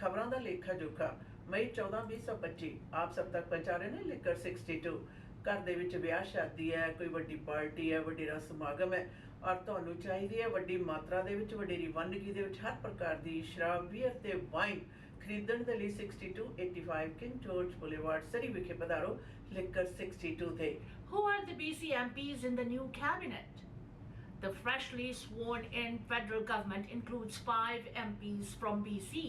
खबरां दा लेखा जोखा मई 14-2025 आप सब तक पहुंचा रहे हैं। लेकर 62 घर दे विच ब्याह शादी है, कोई वड्डी पार्टी है, वड्डेरा समागम है और तुहानू चाहिए है वड्डी मात्रा दे विच वडेरी वंडगी दे विच हर प्रकार दी शराब, बीयर ते वाइन खरीदण दे लई 6285 किंग जॉर्ज बुलेवार्ड सरी विखे पधारो। लेकर 62 थे। Who are the BC MPs in the new cabinet? The freshly sworn in federal government includes 5 MPs from BC.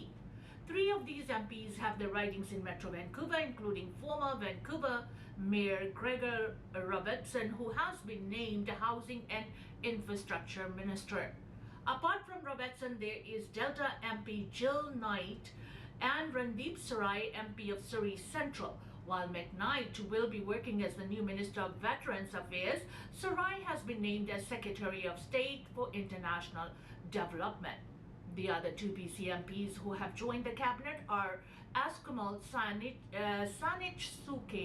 3 of these MPs have their ridings in Metro Vancouver, including former Vancouver Mayor Gregor Robertson, who has been named Housing and Infrastructure Minister. Apart from Robertson, there is Delta MP Jill Knight and Randeep Sarai, MP of Surrey Central. While McKnight will be working as the new Minister of Veterans Affairs, Sarai has been named as Secretary of State for International Development. The other 2 BC MPs who have joined the cabinet are Askumal Sanich Suke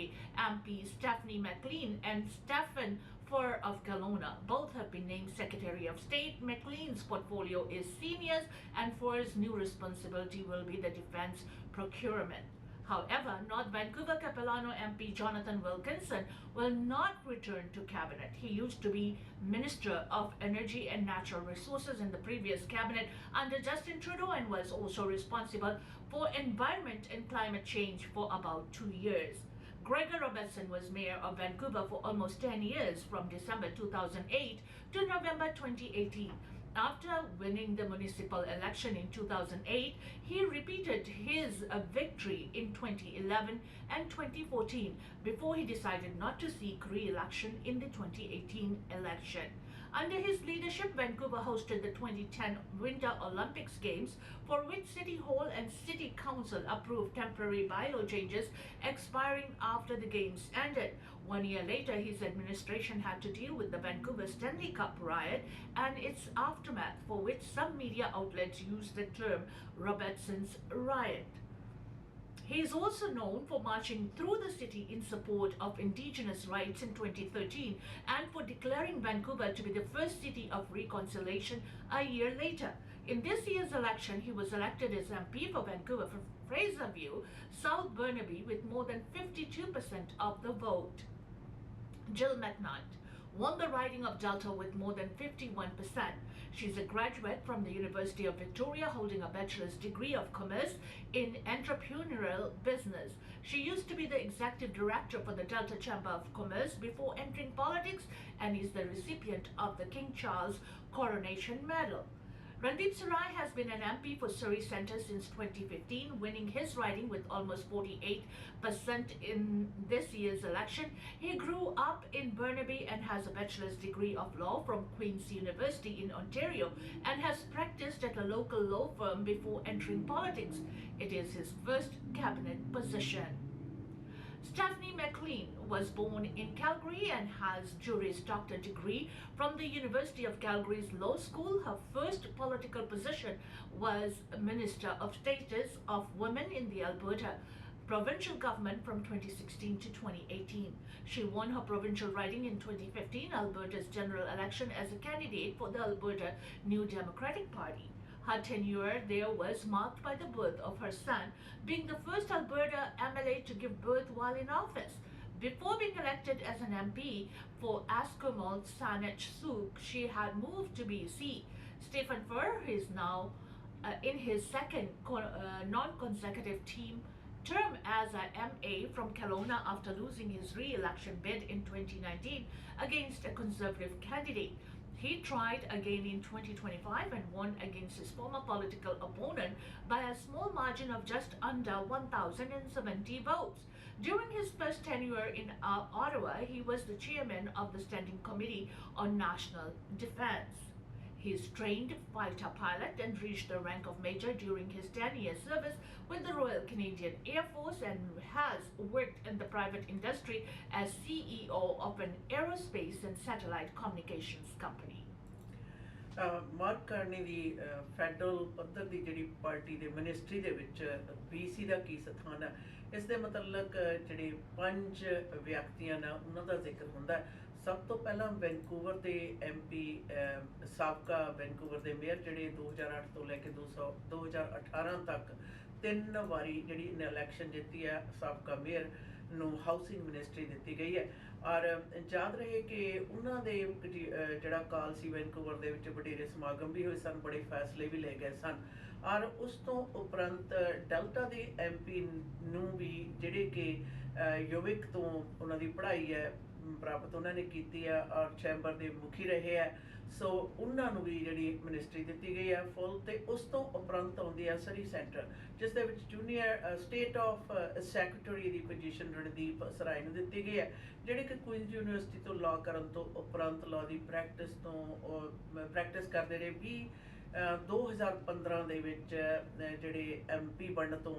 MP Stephanie McLean and Stephen Furr of Kelowna. Both have been named Secretary of State. McLean's portfolio is seniors and Furr's new responsibility will be the defense procurement. However, North Vancouver Capilano MP Jonathan Wilkinson will not return to cabinet. He used to be Minister of Energy and Natural Resources in the previous cabinet under Justin Trudeau and was also responsible for environment and climate change for about 2 years. Gregor Robertson was mayor of Vancouver for almost 10 years from December 2008 to November 2018. After winning the municipal election in 2008, he repeated his victory in 2011 and 2014 before he decided not to seek re-election in the 2018 election. Under his leadership, Vancouver hosted the 2010 Winter Olympics Games, for which City Hall and City Council approved temporary bylaw changes expiring after the Games ended. 1 year later, his administration had to deal with the Vancouver Stanley Cup riot and its aftermath, for which some media outlets used the term Robertson's riot. He is also known for marching through the city in support of Indigenous rights in 2013 and for declaring Vancouver to be the first city of reconciliation a year later. In this year's election, he was elected as MP for Vancouver from Fraserview, South Burnaby, with more than 52% of the vote. Jill McKnight won the riding of Delta with more than 51%. She's a graduate from the University of Victoria, holding a bachelor's degree of commerce in entrepreneurial business. She used to be the executive director for the Delta Chamber of Commerce before entering politics and is the recipient of the King Charles Coronation Medal. Randeep Sarai has been an MP for Surrey Centre since 2015, winning his riding with almost 48% in this year's election. He grew up in Burnaby and has a bachelor's degree of law from Queen's University in Ontario and has practiced at a local law firm before entering politics. It is his first cabinet position. Stephanie McLean was born in Calgary and has Juris Doctor degree from the University of Calgary's Law School. Her first political position was Minister of Status of Women in the Alberta provincial government from 2016 to 2018. She won her provincial riding in 2015 Alberta's general election as a candidate for the Alberta New Democratic Party. Her tenure there was marked by the birth of her son, being the first Alberta MLA to give birth while in office. Before being elected as an MP for Askumal Sanich Suk, she had moved to BC. Stephen Furr is now in his second non-consecutive term as a MA from Kelowna after losing his re-election bid in 2019 against a Conservative candidate. He tried again in 2025 and won against his former political opponent by a small margin of just under 1,070 votes. During his first tenure in Ottawa, he was the chairman of the Standing Committee on National Defence. He is trained fighter pilot and reached the rank of major during his 10-year service with the Royal Canadian Air Force and has worked in the private industry as CEO of an aerospace and satellite communications company. Mark करने दी federal पद्धर की जी party के ministry के BC का की स्थान है इस दे मतलब जे 5 व्यक्तियां ने उन्होंने जिक्र होंगे। सब तो पहला वैनकूवर के MP साबका वैनकूवर के मेयर जोड़े 2008 तो लैके 2018 तक 3 ਵਾਰੀ ਜਿਹੜੀ ਇਲੈਕਸ਼ਨ ਜਿੱਤੀ ਹੈ ਸਾਬਕਾ ਮੇਅਰ ਨੂੰ ਹਾਊਸਿੰਗ ਮਿਨਿਸਟਰੀ ਦਿੱਤੀ ਗਈ ਹੈ। ਔਰ ਯਾਦ ਰਹੇ ਕਿ ਉਹਨਾਂ ਦੇ ਜਿਹੜਾ ਕਾਲ ਸੀ ਵੈਨਕੂਵਰ ਦੇ ਵਿੱਚ ਵਡੇਰੇ ਸਮਾਗਮ ਵੀ ਹੋਏ ਸਨ, ਬੜੇ ਫੈਸਲੇ ਵੀ ਲਏ ਗਏ ਸਨ। ਔਰ ਉਸ ਤੋਂ ਉਪਰੰਤ ਡੈਲਟਾ ਦੇ MP ਨੂੰ ਵੀ ਜਿਹੜੇ ਕਿ ਯੂਵਿਕ ਤੋਂ ਉਹਨਾਂ ਦੀ ਪੜ੍ਹਾਈ ਹੈ ਪ੍ਰਾਪਤ ਉਹਨਾਂ ਨੇ ਕੀਤੀ ਹੈ ਔਰ ਚੈਂਬਰ ਦੇ ਮੁਖੀ ਰਹੇ ਹੈ, ਸੋ ਉਹਨਾਂ ਨੂੰ ਵੀ ਜਿਹੜੀ ਮਿਨਿਸਟਰੀ ਦਿੱਤੀ ਗਈ ਹੈ ਫੁੱਲ। ਤੇ ਉਸ ਤੋਂ ਉਪਰੰਤ ਆਉਂਦੀ ਹੈ ਸਰੀ ਸੈਂਟਰ, ਜਿਸ ਦੇ ਵਿੱਚ junior state of secretary the position Randeep ਸਰਾਏ ਨੂੰ ਦਿੱਤੀ ਗਈ ਹੈ, ਜਿਹੜੇ ਕਿ ਕੁਈਨਜ਼ ਯੂਨੀਵਰਸਿਟੀ ਤੋਂ ਲਾਅ ਕਰਨ ਤੋਂ ਉਪਰੰਤ ਲਾਅ ਦੀ ਪ੍ਰੈਕਟਿਸ ਕਰਦੇ ਰਹੇ ਵੀ 2015 ਦੇ ਵਿੱਚ ਜਿਹੜੇ MP ਬਣਨ ਤੋਂ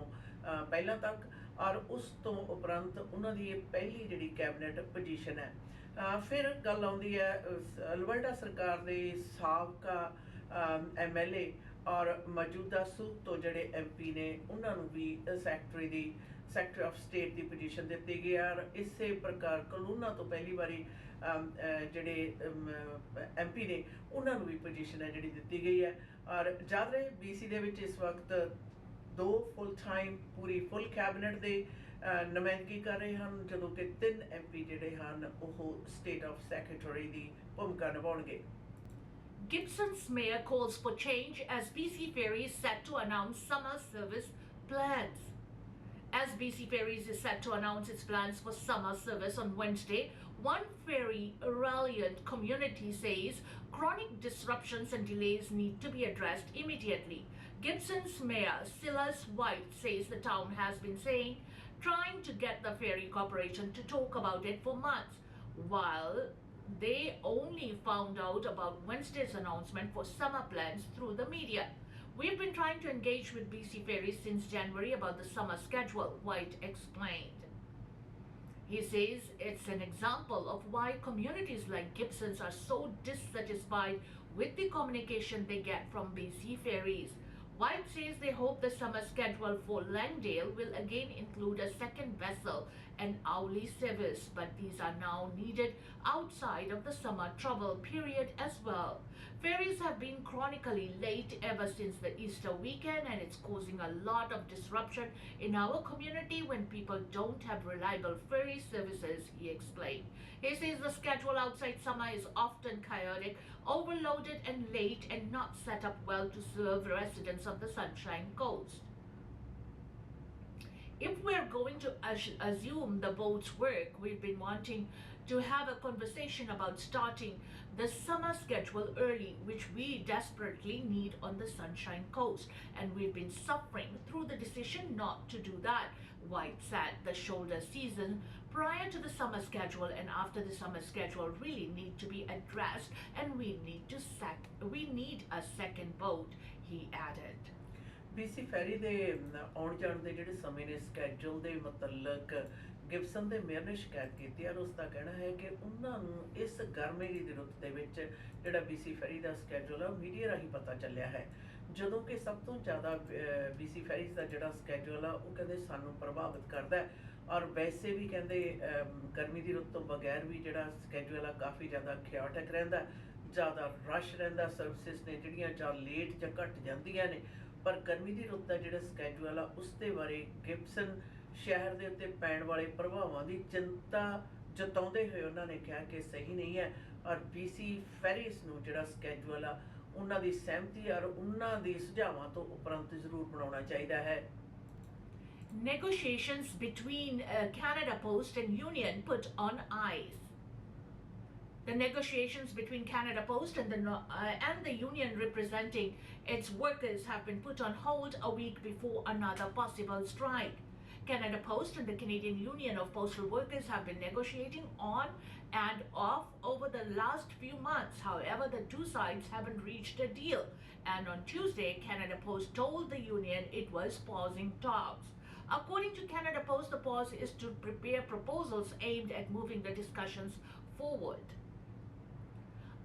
ਪਹਿਲਾਂ ਤੱਕ। ਔਰ ਉਸ ਤੋਂ ਉਪਰੰਤ ਉਹਨਾਂ ਦੀ ਇਹ ਪਹਿਲੀ ਜਿਹੜੀ ਕੈਬਨਿਟ ਪੋਜੀਸ਼ਨ ਹੈ। ਫਿਰ ਗੱਲ ਆਉਂਦੀ ਹੈ ਅਲਬਰਟਾ ਸਰਕਾਰ ਦੇ ਸਾਬਕਾ MLA ਔਰ ਮੌਜੂਦਾ ਸੂਬ ਤੋਂ ਜਿਹੜੇ MP ਨੇ, ਉਹਨਾਂ ਨੂੰ ਵੀ secretary of state the position ਦਿੱਤੀ ਗਈ ਹੈ। ਔਰ ਇਸੇ ਪ੍ਰਕਾਰ ਕਲੂਨਾ ਤੋਂ ਪਹਿਲੀ ਵਾਰੀ ਜਿਹੜੇ MP ਨੇ, ਉਹਨਾਂ ਨੂੰ ਵੀ ਪੋਜੀਸ਼ਨ ਹੈ ਜਿਹੜੀ ਦਿੱਤੀ ਗਈ ਹੈ। ਔਰ ਯਾਦ ਰਹੇ BC ਦੇ ਵਿੱਚ ਇਸ ਵਕਤ 2 ਫੁੱਲ ਟਾਈਮ ਪੂਰੀ ਫੁੱਲ ਕੈਬਨਿਟ ਦੇ ਨੁਮਾਇੰਦਗੀ ਕਰ ਰਹੇ ਹਨ, ਜਦੋਂ ਕਿ 3 MP ਜਿਹੜੇ ਹਨ ਉਹ state of secretary the Bhumika ਨਿਭਾਉਣਗੇ। Gibson's mayor calls for change as BC Ferries set to announce summer service plans. As BC Ferries is set to announce its plans for summer service on Wednesday, one ferry Reliant community says chronic disruptions and delays need to be addressed immediately. Gibson's mayor Silas White says the town has been trying to get the ferry corporation to talk about it for months, while they only found out about Wednesday's announcement for summer plans through the media. We've been trying to engage with BC Ferries since January about the summer schedule, White explained. He says it's an example of why communities like Gibson's are so dissatisfied with the communication they get from BC Ferries. White says they hope the summer schedule for Langdale will again include a second vessel and hourly service, but these are now needed outside of the summer travel period as well. Ferries have been chronically late ever since the Easter weekend, and it's causing a lot of disruption in our community when people don't have reliable ferry services, he explained. He says the schedule outside summer is often chaotic, overloaded and late, and not set up well to serve residents of the Sunshine Coast. If we're going to assume the boats work, we've been wanting to have a conversation about starting the summer schedule early, which we desperately need on the Sunshine Coast, and we've been suffering through the decision not to do that. White said the shoulder season prior to the summer schedule and after the summer schedule really need to be addressed, and we need a second boat, he added. BC ferry ਦੇ ਆਉਣ ਜਾਣ ਦੇ ਜਿਹੜੇ ਸਮੇਂ ਨੇ schedule ਦੇ ਮੁਤਲਕ Gibson ਦੇ mayor ਨੇ ਸ਼ਿਕਾਇਤ ਕੀਤੀ ਔਰ ਉਸ ਦਾ ਕਹਿਣਾ ਹੈ ਕਿ ਉਹਨਾਂ ਨੂੰ ਇਸ ਗਰਮੀ ਦੀ ਰੁੱਤ ਦੇ ਵਿੱਚ ਜਿਹੜਾ BC ਫੈਰੀ ਦਾ ਸਕੈਜੂਲ ਆ ਮੀਡੀਆ ਰਾਹੀਂ ਪਤਾ ਚੱਲਿਆ ਹੈ, ਜਦੋਂ ਕਿ ਸਭ ਤੋਂ ਜ਼ਿਆਦਾ BC ਫੈਰੀਜ਼ ਦਾ ਜਿਹੜਾ ਸਕੈਜੂਲ ਆ ਉਹ ਕਹਿੰਦੇ ਸਾਨੂੰ ਪ੍ਰਭਾਵਿਤ ਕਰਦਾ ਹੈ। ਔਰ ਵੈਸੇ ਵੀ ਕਹਿੰਦੇ ਗਰਮੀ ਦੀ ਰੁੱਤ ਤੋਂ ਬਗੈਰ ਵੀ ਜਿਹੜਾ ਸਕੈਜੂਲ ਆ ਕਾਫੀ ਜ਼ਿਆਦਾ ਖਿਆਟਕ ਰਹਿੰਦਾ, ਜ਼ਿਆਦਾ ਰਸ਼ ਰਹਿੰਦਾ, ਸਰਵਿਸਿਜ਼ ਨੇ ਜਿਹੜੀਆਂ ਜਾਂ ਲੇਟ ਜਾਂ ਘੱਟ ਜਾਂਦੀਆਂ ਨੇ। ਪਰ ਗਰਮੀ ਦੀ ਰੁੱਤ ਦਾ ਜਿਹੜਾ ਸਕੈਜੂਲ ਆ ਉਸ ਦੇ ਬਾਰੇ ਗਿਬਸਨ ਸ਼ਹਿਰ ਦੇ ਉੱਤੇ ਪੈਣ ਵਾਲੇ ਪ੍ਰਭਾਵਾਂ ਦੀ ਚਿੰਤਾ ਜਤਾਉਂਦੇ ਹੋਏ ਉਹਨਾਂ ਨੇ ਕਿਹਾ ਕਿ ਸਹੀ ਨਹੀਂ ਹੈ ਔਰ BC ਫੈਰੀਜ਼ ਨੂੰ ਜਿਹੜਾ ਸਕੈਜੂਲ ਆ ਉਹਨਾਂ ਦੀ ਸਹਿਮਤੀ ਔਰ ਉਹਨਾਂ ਦੀ ਸੁਝਾਵਾਂ ਤੋਂ ਉਪਰੰਤ ਜ਼ਰੂਰ ਬਣਾਉਣਾ ਚਾਹੀਦਾ ਹੈ। Negotiations between Canada Post and Union put on ice. The negotiations between Canada Post and the union representing its workers have been put on hold a week before another possible strike. Canada Post and the Canadian Union of Postal Workers have been negotiating on and off over the last few months. However, the two sides haven't reached a deal. And on Tuesday, Canada Post told the union it was pausing talks. According to Canada Post, the pause is to prepare proposals aimed at moving the discussions forward.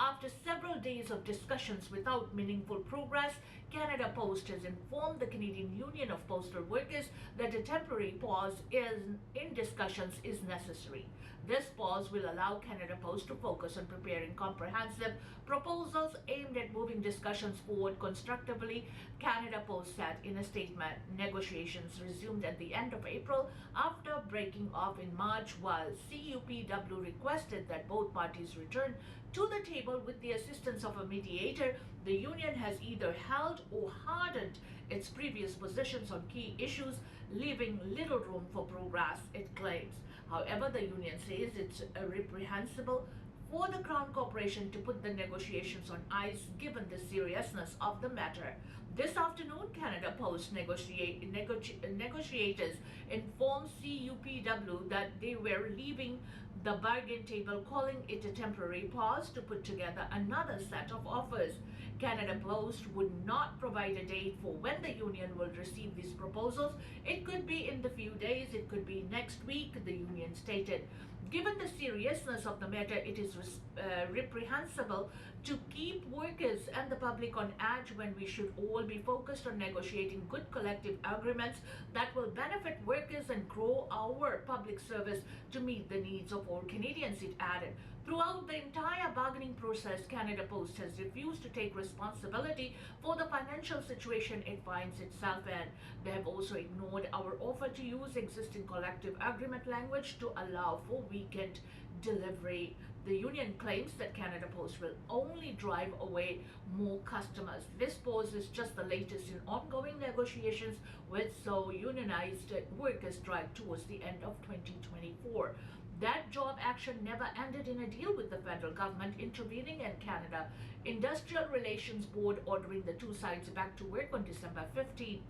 After several days of discussions without meaningful progress, Canada Post has informed the Canadian Union of Postal Workers that a temporary pause in discussions is necessary. This pause will allow Canada Post to focus on preparing comprehensive proposals aimed at moving discussions forward constructively, Canada Post said in a statement. Negotiations resumed at the end of April after breaking off in March, while CUPW requested that both parties return to the table with the assistance of a mediator. The union has either held or hardened its previous positions on key issues, leaving little room for progress, it claims. However, the union says it's reprehensible for the Crown Corporation to put the negotiations on ice given the seriousness of the matter. This afternoon, Canada Post negotiators informed CUPW that they were leaving the bargain table, calling it a temporary pause to put together another set of offers. Canada Post would not provide a date for when the union will receive these proposals. It could be in the few days, it could be next week, the union stated. Given the seriousness of the matter, it is reprehensible to keep workers and the public on edge when we should all be focused on negotiating good collective agreements that will benefit workers and grow our public service to meet the needs of all Canadians, it added. Throughout the entire bargaining process, Canada Post has refused to take responsibility for the financial situation it finds itself in. They have also ignored our offer to use existing collective agreement language to allow for weekend delivery. The union claims that Canada Post will only drive away more customers. This pause is just the latest in ongoing negotiations with so unionized workers strike towards the end of 2024. That job action never ended in a deal with the federal government intervening in Canada Industrial Relations Board ordering the two sides back to work on December 15.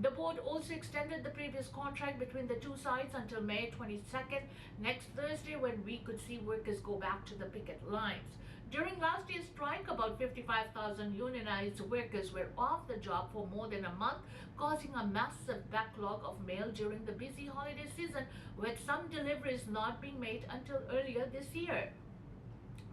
The board also extended the previous contract between the two sides until May 22nd, next Thursday, when we could see workers go back to the picket lines. During last year's strike, about 55,000 unionized workers were off the job for more than a month, causing a massive backlog of mail during the busy holiday season, with some deliveries not being made until earlier this year.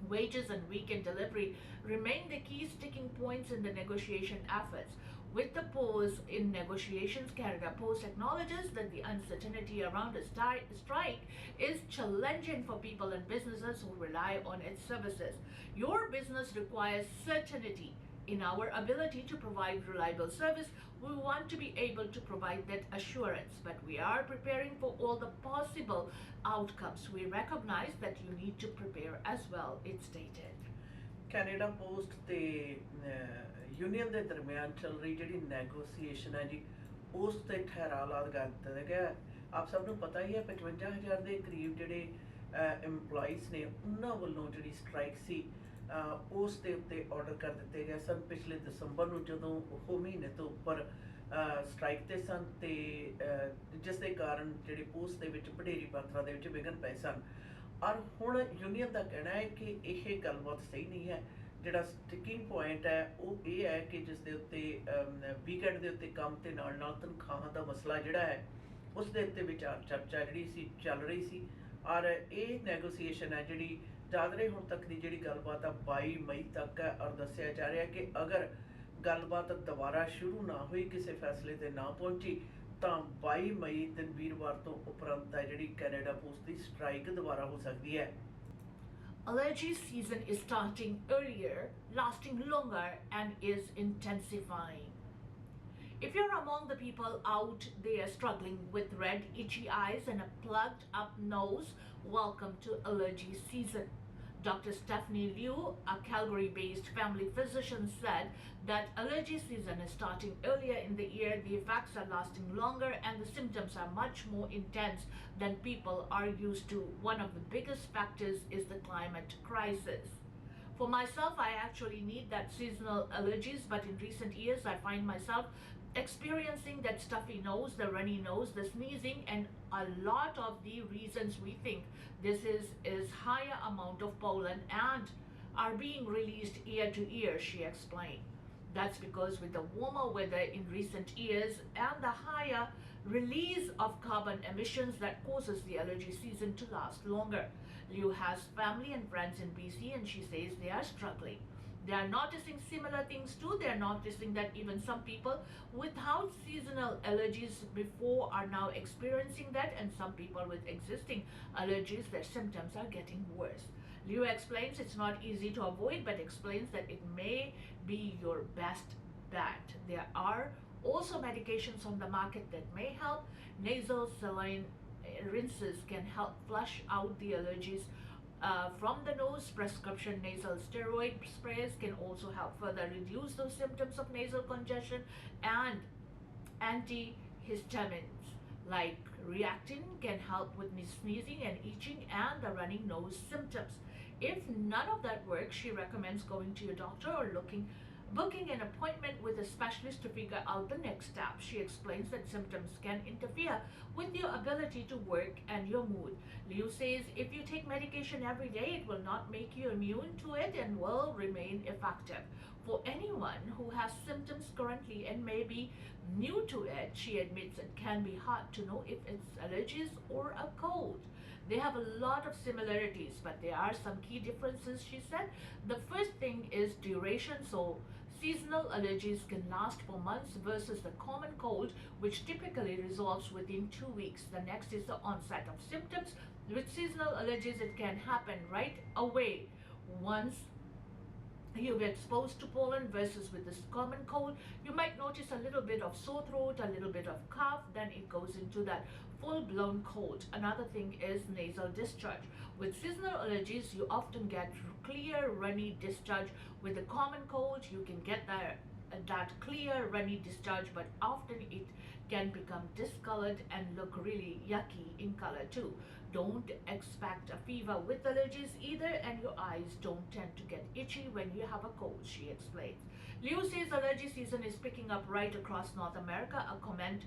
Wages and weekend delivery remain the key sticking points in the negotiation efforts. With the pause in negotiations, Canada Post acknowledges that the uncertainty around a strike is challenging for people and businesses who rely on its services. Your business requires certainty in our ability to provide reliable service. We want to be able to provide that assurance, but we are preparing for all the possible outcomes. We recognize that you need to prepare as well, it stated. Canada post ਤੇ union ਦੇ ਦਰਮਿਆਨ ਚੱਲ ਰਹੀ ਜਿਹੜੀ negotiation ਹੈ ਜੀ, ਉਸ ਤੇ ਠਹਿਰਾ ਲਗਾ ਦਿੱਤਾ ਗਿਆ। ਆਪ ਸਭ ਨੂੰ ਪਤਾ ਹੀ ਹੈ 55,000 ਦੇ ਕਰੀਬ ਜਿਹੜੇ EMPLOYEES ਨੇ ਉਹਨਾਂ ਵੱਲੋਂ ਜਿਹੜੀ ਸਟ੍ਰਾਈਕ ਸੀ ਉਸ ਦੇ ਉੱਤੇ ਆਰਡਰ ਕਰ ਦਿੱਤੇ ਗਏ ਸਨ ਪਿਛਲੇ ਦਸੰਬਰ ਨੂੰ, ਜਦੋਂ ਉਹ ਮਹੀਨੇ ਤੋਂ ਉੱਪਰ ਸਟ੍ਰਾਈਕ ਤੇ ਸਨ ਤੇ ਜਿਸ ਦੇ ਕਾਰਨ ਜਿਹੜੇ ਪੋਸਟ ਦੇ ਵਿੱਚ ਵਡੇਰੀ ਮਾਤਰਾ ਦੇ ਵਿੱਚ ਵਿਘਨ ਪਏ ਸਨ। ਔਰ ਹੁਣ ਯੂਨੀਅਨ ਦਾ ਕਹਿਣਾ ਹੈ ਕਿ ਇਹ ਗੱਲਬਾਤ ਸਹੀ ਨਹੀਂ ਹੈ। ਜਿਹੜਾ ਸਟਿਕਿੰਗ ਪੁਆਇੰਟ ਹੈ ਉਹ ਇਹ ਹੈ ਕਿ ਜਿਸ ਦੇ ਉੱਤੇ ਵੀਕਐਂਡ ਦੇ ਉੱਤੇ ਕੰਮ ਤੇ ਨਾਲ ਨਾਲ ਤਨਖਾਹਾਂ ਦਾ ਮਸਲਾ ਜਿਹੜਾ ਹੈ ਉਸ ਦੇ ਉੱਤੇ ਵਿਚਾਰ ਚਰਚਾ ਜਿਹੜੀ ਸੀ ਚੱਲ ਰਹੀ ਸੀ। ਔਰ ਇਹ ਨੈਗੋਸੀਏਸ਼ਨ ਹੈ ਜਿਹੜੀ ਯਾਦ ਰਹੇ ਹੁਣ ਤੱਕ ਦੀ ਜਿਹੜੀ ਗੱਲਬਾਤ ਆ 22 ਮਈ ਤੱਕ ਹੈ। ਔਰ ਦੱਸਿਆ ਜਾ ਰਿਹਾ ਕਿ ਅਗਰ ਗੱਲਬਾਤ ਦੁਬਾਰਾ ਸ਼ੁਰੂ ਨਾ ਹੋਈ, ਕਿਸੇ ਫੈਸਲੇ ਤੇ ਨਾ ਪਹੁੰਚੀ, ਤਾਂ 22 ਮਈ ਦਿਨ ਵੀਰਵਾਰ ਤੋਂ ਉਪਰੰਤ ਹੈ ਜਿਹੜੀ ਕੈਨੇਡਾ ਪੋਸਟ ਦੀ ਸਟ੍ਰਾਈਕ ਦੁਬਾਰਾ ਹੋ ਸਕਦੀ ਹੈ। Allergy season is starting earlier, lasting longer, and is intensifying. If you're among the people out there struggling with red, itchy eyes and a plugged up nose, welcome to allergy season. Dr. Stephanie Liu, a Calgary-based family physician, said that allergy season is starting earlier in the year, the effects are lasting longer, and the symptoms are much more intense than people are used to. One of the biggest factors is the climate crisis. For myself, I actually need that seasonal allergies, but in recent years, I find myself experiencing that stuffy nose, the runny nose, the sneezing, and a lot of the reasons we think this is higher amount of pollen and are being released year to year, she explained. That's because with the warmer weather in recent years and the higher release of carbon emissions that causes the allergy season to last longer. Liu has family and friends in BC and she says they are struggling. They are noticing similar things too. They are noticing that even some people without seasonal allergies before are now experiencing that, and some people with existing allergies, their symptoms are getting worse. Liu explains it's not easy to avoid, but explains that it may be your best bet. There are also medications on the market that may help. Nasal saline rinses can help flush out the allergies from the nose. Prescription nasal steroid sprays can also help further reduce those symptoms of nasal congestion, and antihistamines like Reactin can help with sneezing and itching and the running nose symptoms. If none of that works, she recommends going to your doctor or booking an appointment with a specialist to figure out the next step. She explains that symptoms can interfere with your ability to work and your mood. Liu says if you take medication every day, it will not make you immune to it and will remain effective. For anyone who has symptoms currently and may be new to it, she admits it can be hard to know if it's allergies or a cold. They have a lot of similarities, but there are some key differences, she said. The first thing is duration. So seasonal allergies can last for months versus the common cold, which typically resolves within 2 weeks. The next is the onset of symptoms. With seasonal allergies, it can happen right away once you're exposed to pollen, versus with this common cold, you might notice a little bit of sore throat, a little bit of cough, then it goes into that full-blown cold. Another thing is nasal discharge. With seasonal allergies, you often get clear, runny discharge. With the common cold, you can get that clear, runny discharge, but often it can become discolored and look really yucky in color too. Don't expect a fever with allergies either, and your eyes don't tend to get itchy when you have a cold, she explains. Liu says allergy season is picking up right across North America, a comment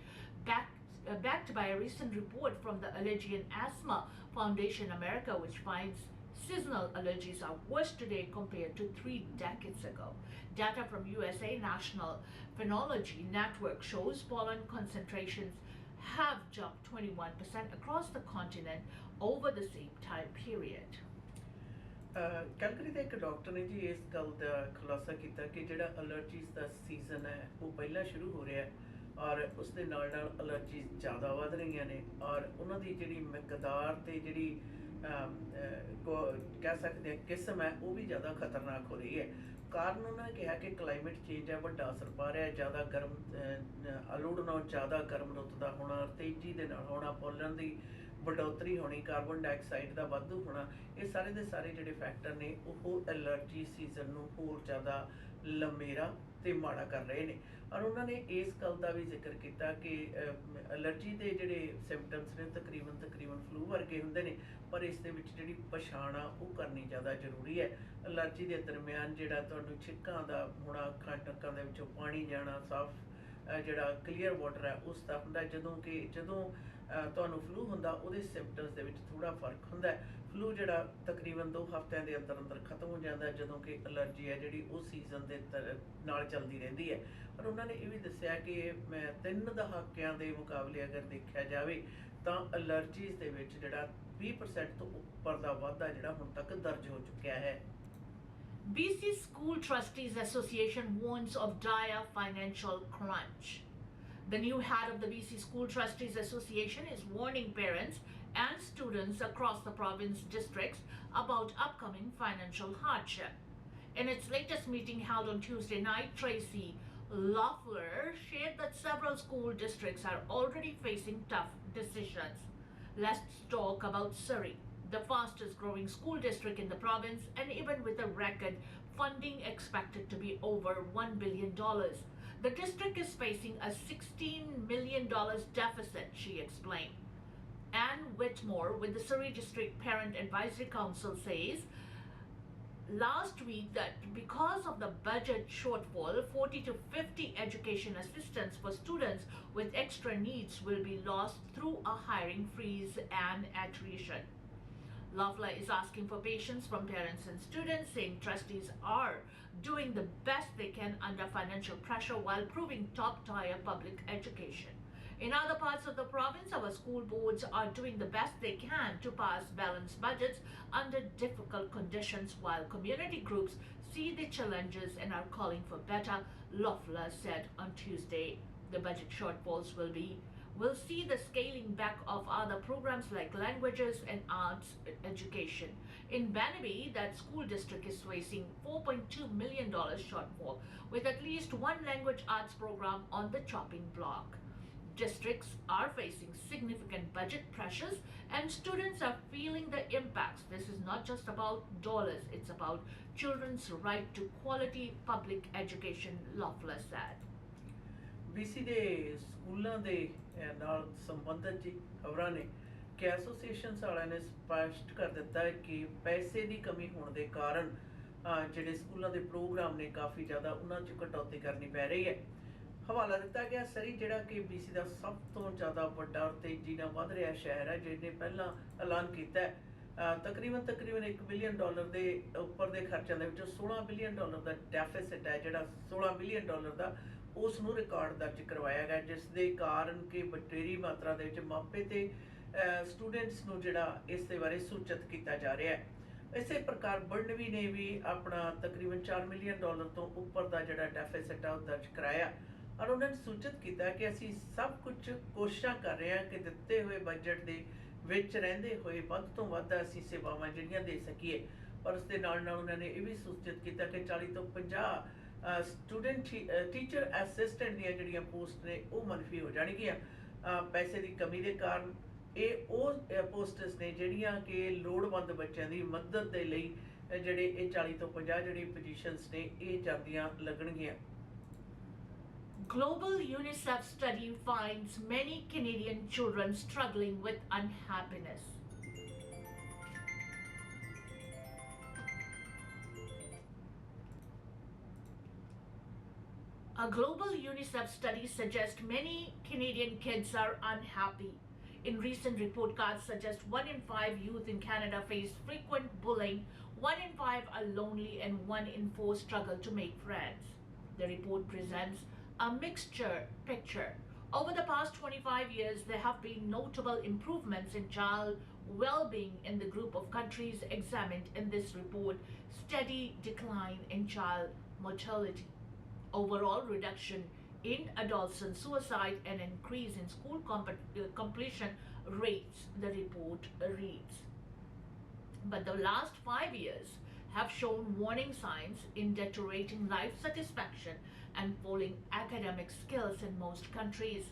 backed by a recent report from the Allergy and Asthma Foundation America, which finds seasonal allergies are worse today compared to 3 decades ago. Data from USA National Phenology Network shows pollen concentrations have jumped 21% across the continent over the same time period. Calgary ਦੇ ਇੱਕ doctor ਨੇ ਜੀ ਇਸ ਗੱਲ ਦਾ ਖੁਲਾਸਾ ਕੀਤਾ ਕਿ ਜਿਹੜਾ ਅਲਰਜੀਜ਼ ਦਾ ਸੀਜ਼ਨ ਹੈ ਉਹ ਪਹਿਲਾਂ ਸ਼ੁਰੂ ਹੋ ਰਿਹਾ ਹੈ ਔਰ ਉਸ ਦੇ ਨਾਲ ਨਾਲ ਅਲਰਜੀਜ਼ ਜ਼ਿਆਦਾ ਵੱਧ ਰਹੀਆਂ ਨੇ ਔਰ ਉਹਨਾਂ ਦੀ ਜਿਹੜੀ ਮਿਕਦਾਰ ਤੇ ਜਿਹੜੀ ਕਹਿ ਸਕਦੇ ਹਾਂ ਕਿਸਮ ਹੈ ਉਹ ਵੀ ਜ਼ਿਆਦਾ ਖਤਰਨਾਕ ਹੋ ਰਹੀ ਹੈ। ਕਾਰਨ ਉਹਨਾਂ ਨੇ ਕਿਹਾ ਕਿ ਕਲਾਈਮੇਟ ਚੇਂਜ ਹੈ, ਵੱਡਾ ਅਸਰ ਪਾ ਰਿਹਾ, ਜ਼ਿਆਦਾ ਗਰਮ ਅਲੂੜ ਨਾਲੋਂ ਜ਼ਿਆਦਾ ਗਰਮ ਰੁੱਤ ਦਾ ਹੋਣਾ, ਤੇਜ਼ੀ ਦੇ ਨਾਲ ਹੋਣਾ, ਪੋਲਨ ਦੀ ਵਡੋਤਰੀ ਹੋਣੀ, ਕਾਰਬਨ ਡਾਈਆਕਸਾਈਡ ਦਾ ਵਾਧੂ ਹੋਣਾ, ਇਹ ਸਾਰੇ ਦੇ ਸਾਰੇ ਜਿਹੜੇ ਫੈਕਟਰ ਨੇ ਉਹ ਐਲਰਜੀ ਸੀਜ਼ਨ ਨੂੰ ਹੋਰ ਜ਼ਿਆਦਾ ਲੰਮੇਰਾ ਤੇ ਮਾੜਾ ਕਰ ਰਹੇ ਨੇ। ਔਰ ਉਹਨਾਂ ਨੇ ਇਸ ਗੱਲ ਦਾ ਵੀ ਜ਼ਿਕਰ ਕੀਤਾ ਕਿ ਐਲਰਜੀ ਦੇ ਜਿਹੜੇ ਸਿੰਪਟਮਸ ਨੇ ਤਕਰੀਬਨ ਫਲੂ ਵਰਗੇ ਹੁੰਦੇ ਨੇ, ਪਰ ਇਸ ਦੇ ਵਿੱਚ ਜਿਹੜੀ ਪਛਾਣ ਆ ਉਹ ਕਰਨੀ ਜ਼ਿਆਦਾ ਜ਼ਰੂਰੀ ਹੈ। ਐਲਰਜੀ ਦੇ ਦਰਮਿਆਨ ਜਿਹੜਾ ਤੁਹਾਨੂੰ ਛਿੱਕਾਂ ਦਾ ਹੋਣਾ, ਅੱਖਾਂ ਨੱਕਾਂ ਦੇ ਵਿੱਚੋਂ ਪਾਣੀ ਜਾਣਾ, ਸਾਫ਼ ਜਿਹੜਾ ਕਲੀਅਰ ਵਾਟਰ ਹੈ ਉਸ ਦਾ ਹੁੰਦਾ, ਜਦੋਂ ਤੁਹਾਨੂੰ ਫਲੂ ਹੁੰਦਾ ਉਹਦੇ ਸਿੰਪਟਮਸ ਦੇ ਵਿੱਚ ਥੋੜ੍ਹਾ ਫਰਕ ਹੁੰਦਾ। ਫਲੂ ਜਿਹੜਾ ਤਕਰੀਬਨ 2 ਹਫ਼ਤਿਆਂ ਦੇ ਅੰਦਰ ਖਤਮ ਹੋ ਜਾਂਦਾ, ਜਦੋਂ ਕਿ ਐਲਰਜੀ ਹੈ ਜਿਹੜੀ ਉਹ ਸੀਜ਼ਨ ਦੇ ਨਾਲ ਚੱਲਦੀ ਰਹਿੰਦੀ ਹੈ। ਪਰ ਉਹਨਾਂ ਨੇ ਇਹ ਵੀ ਦੱਸਿਆ ਕਿ 3 ਦਹਾਕਿਆਂ ਦੇ ਮੁਕਾਬਲੇ ਅਗਰ ਦੇਖਿਆ ਜਾਵੇ ਤਾਂ ਐਲਰਜੀਜ਼ ਦੇ ਵਿੱਚ ਜਿਹੜਾ 20% ਤੋਂ ਉੱਪਰ ਦਾ ਵਾਧਾ ਜਿਹੜਾ ਹੁਣ ਤੱਕ ਦਰਜ ਹੋ ਚੁੱਕਿਆ ਹੈ। BC School Trustees Association warns of dire financial crunch. The new head of the BC School Trustees Association is warning parents and students across the province districts about upcoming financial hardship. In its latest meeting held on Tuesday night, Tracy Loeffler shared that several school districts are already facing tough decisions. Let's talk about Surrey, the fastest growing school district in the province, and even with a record funding expected to be over $1 billion. The district is facing a $16 million deficit, she explained. Anne Whitmore with the Surrey District Parent Advisory Council says last week that because of the budget shortfall, 40 to 50 education assistants for students with extra needs will be lost through a hiring freeze and attrition. Loeffler is asking for patience from parents and students, saying trustees are doing the best they can under financial pressure while proving top-tier public education. In other parts of the province, our school boards are doing the best they can to pass balanced budgets under difficult conditions, while community groups see the challenges and are calling for better, Loeffler said on Tuesday. The budget shortfalls will see the scaling back of other programs like languages and arts education. In Bannaby, that school district is facing $4.2 million shortfall, with at least one language arts program on the chopping block. Districts are facing significant budget pressures and students are feeling the impacts. This is not just about dollars, it's about children's right to quality public education, Loeffler said. BC ਦੇ ਸਕੂਲਾਂ ਦੇ ਨਾਲ ਸੰਬੰਧਿਤ ਜੀ ਖਬਰਾਂ ਨੇ ਕਿ associations ਵਾਲਿਆਂ ਨੇ ਸਪਸ਼ਟ ਕਰ ਦਿੱਤਾ ਹੈ ਕਿ ਪੈਸੇ ਦੀ ਕਮੀ ਹੋਣ ਦੇ ਕਾਰਨ ਜਿਹੜੇ ਸਕੂਲਾਂ ਦੇ ਪ੍ਰੋਗਰਾਮ ਨੇ ਕਾਫੀ ਜ਼ਿਆਦਾ ਉਹਨਾਂ 'ਚ ਕਟੌਤੀ ਕਰਨੀ ਪੈ ਰਹੀ ਹੈ। ਹਵਾਲਾ ਦਿੱਤਾ ਗਿਆ ਸਰੀ ਜਿਹੜਾ ਕਿ BC ਦਾ ਸਭ ਤੋਂ ਜ਼ਿਆਦਾ ਵੱਡਾ ਔਰ ਤੇਜ਼ੀ ਨਾਲ ਵੱਧ ਰਿਹਾ ਸ਼ਹਿਰ ਹੈ, ਜਿਹਨੇ ਪਹਿਲਾਂ ਐਲਾਨ ਕੀਤਾ ਹੈ ਤਕਰੀਬਨ $1 ਬਿਲੀਅਨ ਦੇ ਉੱਪਰ ਦੇ ਖਰਚਿਆਂ ਦੇ ਵਿੱਚੋਂ $16 ਬਿਲੀਅਨ ਦਾ ਡੈਫਿਸਿਟ ਹੈ, ਜਿਹੜਾ $16 ਬਿਲੀਅਨ ਦਾ ਉਸ ਨੂੰ ਰਿਕਾਰਡ ਦਰਜ ਕਰਵਾਇਆ ਗਿਆ, ਜਿਸ ਦੇ ਕਾਰਨ ਕਿ ਬਟੇਰੀ ਮਾਤਰਾ ਦੇ ਵਿੱਚ ਮਾਪੇ ਤੇ ਸਟੂਡੈਂਟਸ ਨੂੰ ਜਿਹੜਾ ਇਸ ਦੇ ਬਾਰੇ ਸੂਚਿਤ ਕੀਤਾ ਜਾ ਰਿਹਾ ਹੈ। ਇਸੇ ਪ੍ਰਕਾਰ ਬਰਨਵੀ ਨੇ ਵੀ ਆਪਣਾ ਤਕਰੀਬਨ $4 ਮਿਲੀਅਨ ਤੋਂ ਉੱਪਰ ਦਾ ਜਿਹੜਾ ਡੈਫਿਸਿਟ ਆ ਉਹ ਦਰਜ ਕਰਾਇਆ ਔਰ ਉਹਨਾਂ ਨੇ ਸੂਚਿਤ ਕੀਤਾ ਕਿ ਅਸੀਂ ਸਭ ਕੁਝ ਕੋਸ਼ਿਸ਼ਾਂ ਕਰ ਰਹੇ ਹਾਂ ਕਿ ਦਿੱਤੇ ਹੋਏ ਬਜਟ ਦੇ ਵਿੱਚ ਰਹਿੰਦੇ ਹੋਏ ਵੱਧ ਤੋਂ ਵੱਧ ਅਸੀਂ ਸੇਵਾਵਾਂ ਜਿਹੜੀਆਂ ਦੇ ਸਕੀਏ। ਔਰ ਉਸ ਦੇ ਨਾਲ ਨਾਲ ਉਹਨਾਂ ਨੇ ਇਹ ਵੀ ਸੂਚਿਤ ਕੀਤਾ ਕਿ 40 ਤੋਂ 50 ਸਟੂਡੈਂਟ ਟੀਚਰ ਅਸਿਸਟੈਂਟ ਦੀਆਂ ਜਿਹੜੀਆਂ ਪੋਸਟ ਨੇ ਉਹ ਮਨਫੀ ਹੋ ਜਾਣਗੀਆਂ ਪੈਸੇ ਦੀ ਕਮੀ ਦੇ ਕਾਰਨ। ਇਹ ਉਹ ਪੋਸਟਸ ਨੇ ਜਿਹੜੀਆਂ ਕਿ ਲੋੜਵੰਦ ਬੱਚਿਆਂ ਦੀ ਮਦਦ ਦੇ ਲਈ ਜਿਹੜੇ ਇਹ 40 ਤੋਂ 50 ਜਿਹੜੀ ਪੋਜੀਸ਼ਨਸ ਨੇ ਇਹ ਜਲਦੀਆਂ ਲੱਗਣਗੀਆਂ। Global UNICEF study finds many Canadian children struggling with unhappiness. A global UNICEF study suggests many Canadian kids are unhappy. In recent report cards suggest 1 in 5 youth in Canada face frequent bullying, 1 in 5 are lonely, and 1 in 4 struggle to make friends. The report presents a mixture picture. Over the past 25 years, there have been notable improvements in child well-being in the group of countries examined in this report, steady decline in child mortality, overall reduction in adolescent suicide, and increase in school completion rates, the report reads. But the last 5 years have shown warning signs in deteriorating life satisfaction and falling academic skills in most countries.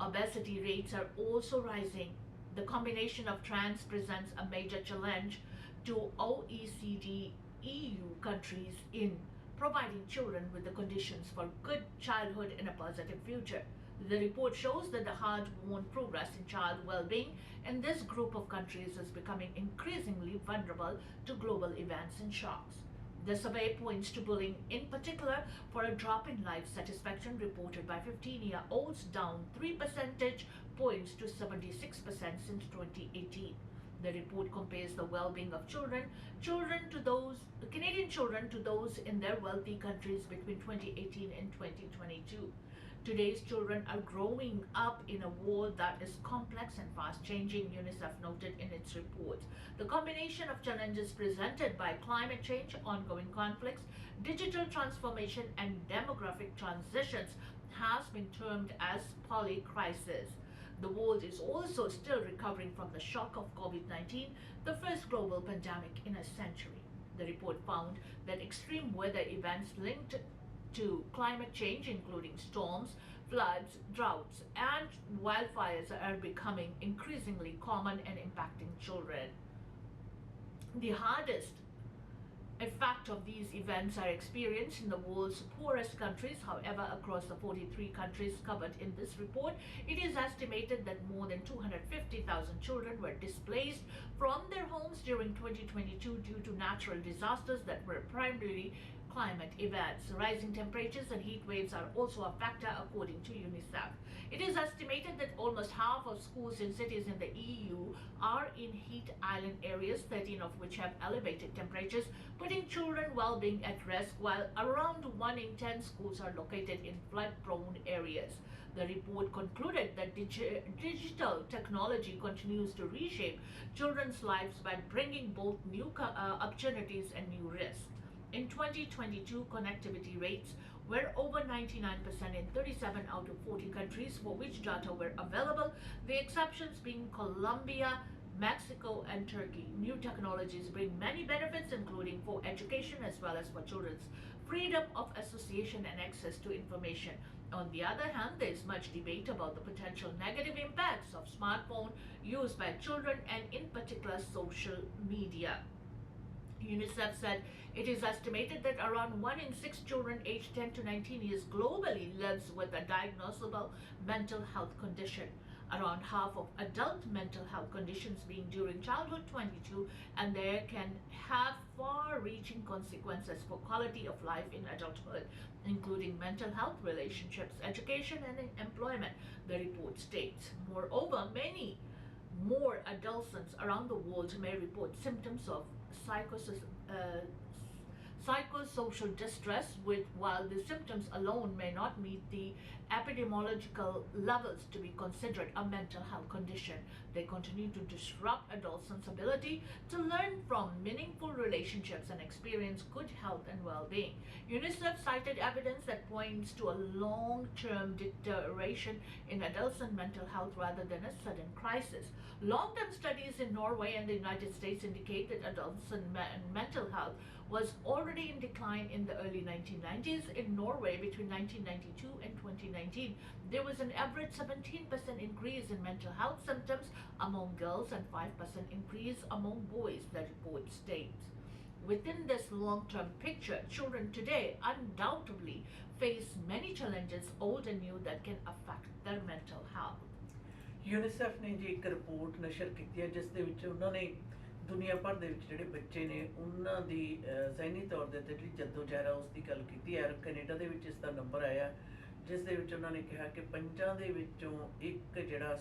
Obesity rates are also rising. The combination of trends presents a major challenge to OECD EU countries in providing children with the conditions for good childhood and a positive future. The report shows that the hard-won progress in child well-being in this group of countries is becoming increasingly vulnerable to global events and shocks. The survey points to bullying in particular for a drop in life satisfaction reported by 15-year-olds, down 3 percentage points to 76% since 2018. The report compares the well-being of Canadian children to those in their wealthy countries between 2018 and 2022. Today's children are growing up in a world that is complex and fast-changing, UNICEF noted in its report. The combination of challenges presented by climate change, ongoing conflicts, digital transformation, and demographic transitions has been termed as polycrisis. The world is also still recovering from the shock of COVID-19, the first global pandemic in a century. The report found that extreme weather events linked to climate change, including storms, floods, droughts, and wildfires, are becoming increasingly common and impacting children. The hardest effect of these events are experienced in the world's poorest countries. However, across the 43 countries covered in this report, it is estimated that more than 250,000 children were displaced from their homes during 2022 due to natural disasters that were primarily climate events. Rising temperatures and heat waves are also a factor, according to UNICEF. It is estimated that almost half of schools in cities in the EU are in heat island areas, 13 of which have elevated temperatures, putting children's well-being at risk, while around 1 in 10 schools are located in flood-prone areas. The report concluded that digital technology continues to reshape children's lives by bringing both new opportunities and new risks. In 2022, connectivity rates were over 99% in 37 out of 40 countries for which data were available, the exceptions being Colombia, Mexico, and Turkey. New technologies bring many benefits, including for education as well as for children's freedom of association and access to information. On the other hand, there is much debate about the potential negative impacts of smartphone use by children and in particular social media. UNICEF said it is estimated that around 1 in 6 children aged 10 to 19 years globally lives with a diagnosable mental health condition. Around half of adult mental health conditions being during childhood 22, and there can have far-reaching consequences for quality of life in adulthood, including mental health, relationships, education, and employment, the report states. Moreover, many more adolescents around the world may report symptoms of psychosocial distress, while the symptoms alone may not meet the epidemiological levels to be considered a mental health condition. They continue to disrupt adolescents' ability to learn from meaningful relationships and experience good health and well-being. UNICEF cited evidence that points to a long-term deterioration in adolescent mental health rather than a sudden crisis. Long-term studies in Norway and the United States indicate that adolescent mental health was already in decline in the early 1990s. In Norway, between 1992 and 2019, there was an average 17% increase in mental health symptoms among girls and 5% increase among boys, the report states. Within this long-term picture, children today undoubtedly face many challenges, old and new, that can affect their mental health. UNICEF ने जी एक report नशर की है जिस दे विच उन्हां ने दुनिया भर दे विच जिहड़े बच्चे ने उन्हां दी ज़हनी तौर दे उत्ते जिहड़ी जद्दोजहद है उसकी गल कीती है। कनेडा दे विच इसदा नंबर आया जिस दे विच उन्हां ने कहा कि 5 दे विचों एक जिहड़ा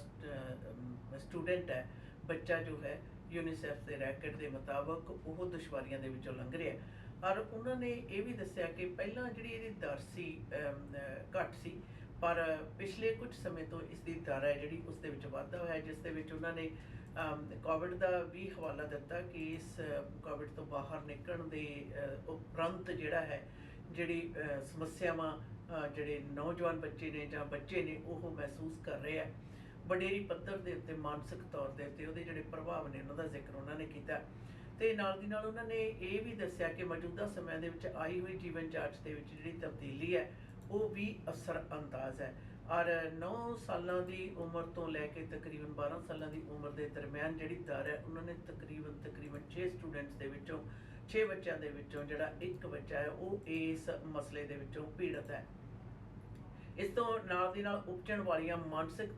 स्टूडेंट है, बच्चा जो है यूनिसेफ के रैकेट के मुताबक वो दुश्वारियां दे विचों लंघ रहा है। और उन्होंने ये भी दस्सिया कि पहला जिहड़ी इहदी दर सी घट सी, पर पिछले कुछ समय तो इसकी दर है जी उस वाधा होया, जिस उन्होंने कोविड का भी हवाला दिता कि इस कोविड तो बाहर निकलण दे उपरंत जिहड़ा है जिहड़ी समस्यावां जिहड़े नौजवान बच्चे ने जां बच्चे ने वो महसूस कर रहे हैं। वडेरी पद्धर के उत्ते मानसिक तौर के उत्ते उहदे जिहड़े प्रभाव ने उन्हां दा जिक्र उन्होंने किया। तो नाल दी नाल उन्होंने ये भी दस्सिया कि मौजूदा समय दे विच आई हुई जीवन जांच दे विच जिहड़ी तब्दीली है वो भी असर अंदाज है। और 9 सालों की उम्र तो लैके तकरीबन 12 सालों की उम्र के दरम्यान जी दर है उन्होंने तकरीबन 6 स्टूडेंट्स के विचों 6 बच्चों के विचों जिहड़ा एक बच्चा है वो इस मसले के विचों पीड़ित है। इस तो नाल दी नाल उपजण वालियां मानसिक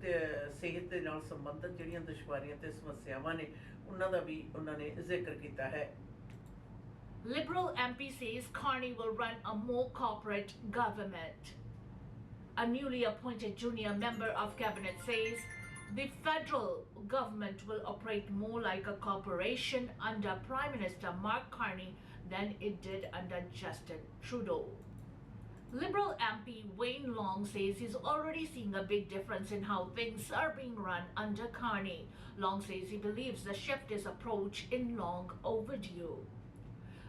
सेहत के नाल संबंधित जिहड़ियां दुश्वारियां ते समस्यावां ने उन्हां दा भी उन्होंने जिक्र किया है। Liberal MP says Carney will run a more corporate government. A newly appointed junior member of cabinet says the federal government will operate more like a corporation under Prime Minister Mark Carney than it did under Justin Trudeau. Liberal MP Wayne Long says he's already seeing a big difference in how things are being run under Carney. Long says he believes the shift is approach in long overdue.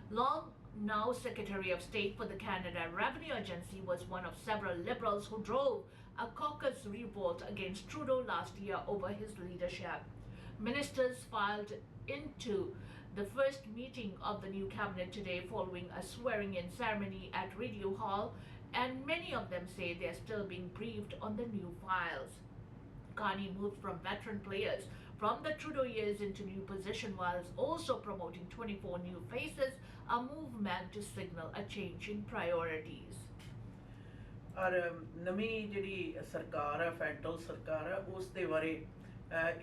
Long, now Secretary of State for the Canada Revenue Agency, was one of several Liberals who drove a caucus revolt against Trudeau last year over his leadership. Ministers filed into the first meeting of the new cabinet today following a swearing-in ceremony at Radio Hall, and many of them say they are still being briefed on the new files. Carney moved from veteran players from the Trudeau years into new position while also promoting 24 new faces, a move meant to signal a change in priorities. और नवी जी सरकार है federal सरकार है उस दे बारे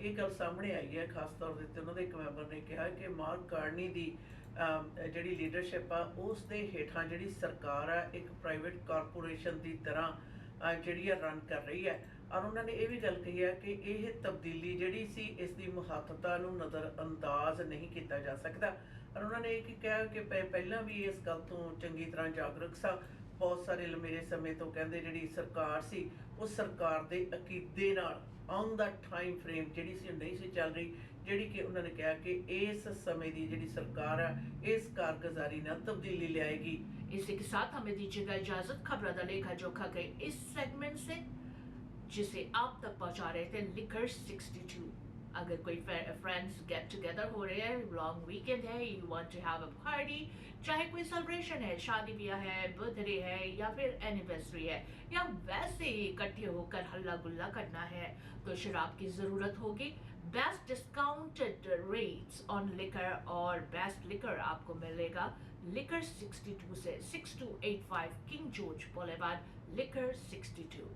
ये गल सामने आई है। खास तौर पर उन्होंने एक मैंबर ने कहा कि मार्क कार्नी की ਜਿਹੜੀ ਲੀਡਰਸ਼ਿਪ ਆ ਉਸ ਦੇ ਹੇਠਾਂ ਜਿਹੜੀ ਸਰਕਾਰ ਆ ਇੱਕ ਪ੍ਰਾਈਵੇਟ ਕਾਰਪੋਰੇਸ਼ਨ ਦੀ ਤਰ੍ਹਾਂ ਜਿਹੜੀ ਆ ਰਨ ਕਰ ਰਹੀ ਹੈ। ਔਰ ਉਹਨਾਂ ਨੇ ਇਹ ਵੀ ਗੱਲ ਕਹੀ ਹੈ ਕਿ ਇਹ ਤਬਦੀਲੀ ਜਿਹੜੀ ਸੀ ਇਸ ਦੀ ਮਹੱਤਤਾ ਨੂੰ ਨਜ਼ਰਅੰਦਾਜ਼ ਨਹੀਂ ਕੀਤਾ ਜਾ ਸਕਦਾ। ਔਰ ਉਹਨਾਂ ਨੇ ਇਹ ਵੀ ਕਿਹਾ ਕਿ ਪਹਿਲਾਂ ਵੀ ਇਸ ਗੱਲ ਤੋਂ ਚੰਗੀ ਤਰ੍ਹਾਂ ਜਾਗਰੂਕ ਸਾ। ਬਹੁਤ ਸਾਰੇ ਲੰਮੇ ਸਮੇਂ ਤੋਂ ਕਹਿੰਦੇ ਜਿਹੜੀ ਸਰਕਾਰ ਸੀ ਉਹ ਸਰਕਾਰ ਦੇ ਅਕੀਦੇ ਨਾਲ ਔਨ ਦਾ ਟਾਈਮ ਫਰੇਮ ਜਿਹੜੀ ਸੀ ਉਹ ਨਹੀਂ ਸੀ ਚੱਲ ਰਹੀ, ਜਿਹੜੀ कि उन्होंने कहा कि इस समय की जी सरकार है इस कारगुजारी न तब्दीली लाएगी। इसी के साथ हमें दीजिएगा इजाजत खबरों दा लेखा जोखा के इस सेगमेंट से, जिसे आप तक पहुंचा रहे थे लिकर 62। अगर कोई फ्रेंड्स गेट टुगेदर हो रहे हैं, लॉन्ग वीकेंड है, you want to have a party, चाहे कोई सेलिब्रेशन है, शादी ब्याह है, बर्थडे है या फिर एनिवर्सरी है, या वैसे ही इकट्ठे होकर हल्ला गुल्ला करना है, तो शराब की जरूरत होगी। Best discounted rates on liquor और बेस्ट लिकर आपको मिलेगा लिकर 62 से 6285 किंग जॉर्ज बुलेवार्ड, लिकर 62।